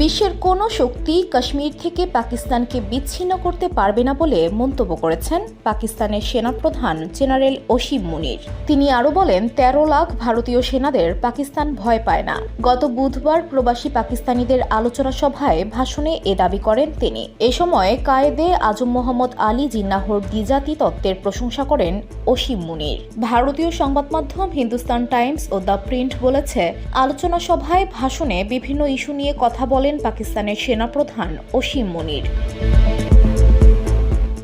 বিশ্বের কোনো শক্তি কাশ্মীর থেকে পাকিস্তানকে বিচ্ছিন্ন করতে পারবে না বলে মন্তব্য করেছেন পাকিস্তানের সেনাপ্রধান জেনারেল অসীম মুনির। তিনি আরও বলেন, ১৩ লাখ ভারতীয় সেনাদের পাকিস্তান ভয় পায় না। গত বুধবার প্রবাসী পাকিস্তানিদের আলোচনা সভায় ভাষণে এ দাবি করেন তিনি। এ সময় কায়েদে আজম মোহাম্মদ আলী জিন্নাহর দ্বিজাতি তত্ত্বের প্রশংসা করেন অসীম মুনির। ভারতীয় সংবাদ মাধ্যম হিন্দুস্তান টাইমস ও দ্য প্রিন্ট বলেছে, আলোচনা সভায় ভাষণে বিভিন্ন ইস্যু নিয়ে কথা বলেন পাকিস্তানের সেনাপ্রধান অসীম মুনির।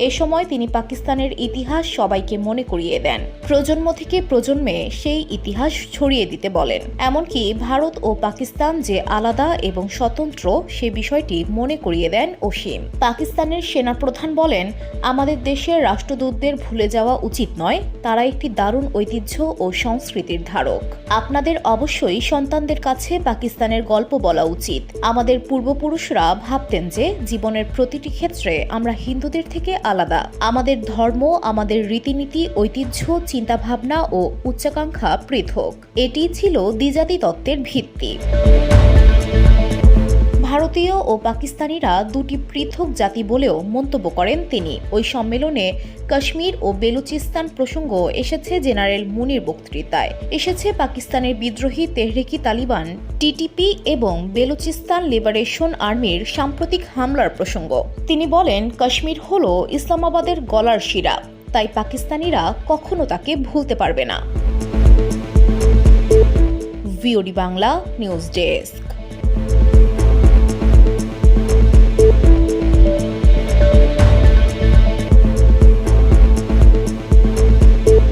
এ সময় তিনি পাকিস্তানের ইতিহাস সবাইকে মনে করিয়ে দেন, প্রজন্ম থেকে প্রজন্মে সেই ইতিহাস ছড়িয়ে দিতে বলেন। এমনকি ভারত ও পাকিস্তান যে আলাদা এবং স্বতন্ত্র সে বিষয়টি মনে করিয়ে দেন অসীম। পাকিস্তানের সেনাপ্রধান বলেন, আমাদের দেশের রাষ্ট্রদূতদের ভুলে যাওয়া উচিত নয়, তারা একটি দারুণ ঐতিহ্য ও সংস্কৃতির ধারক। আপনাদের অবশ্যই সন্তানদের কাছে পাকিস্তানের গল্প বলা উচিত। আমাদের পূর্বপুরুষরা ভাবতেন যে জীবনের প্রতিটি ক্ষেত্রে আমরা হিন্দুদের থেকে আলাদা। আমাদের ধর্ম, আমাদের রীতিনীতি, ঐতিহ্য, চিন্তাভাবনা ও উচ্চাকাঙ্ক্ষা পৃথক। এটি ছিল দ্বিজাতি তত্ত্বের ভিত্তি। ভারতীয় ও পাকিস্তানিরা দুটি পৃথক জাতি বলেও মন্তব্য করেন তিনি। ওই সম্মেলনে কাশ্মীর ও বেলুচিস্তান প্রসঙ্গ এসেছে জেনারেল মুনির বক্তৃতায়। এসেছে পাকিস্তানের বিদ্রোহী তেহরিকি তালিবান টিটিপি এবং বেলুচিস্তান লিবারেশন আর্মির সাম্প্রতিক হামলার প্রসঙ্গ। তিনি বলেন, কাশ্মীর হল ইসলামাবাদের গলার শিরা, তাই পাকিস্তানিরা কখনো তাকে ভুলতে পারবে না। VOD Bangla news desk.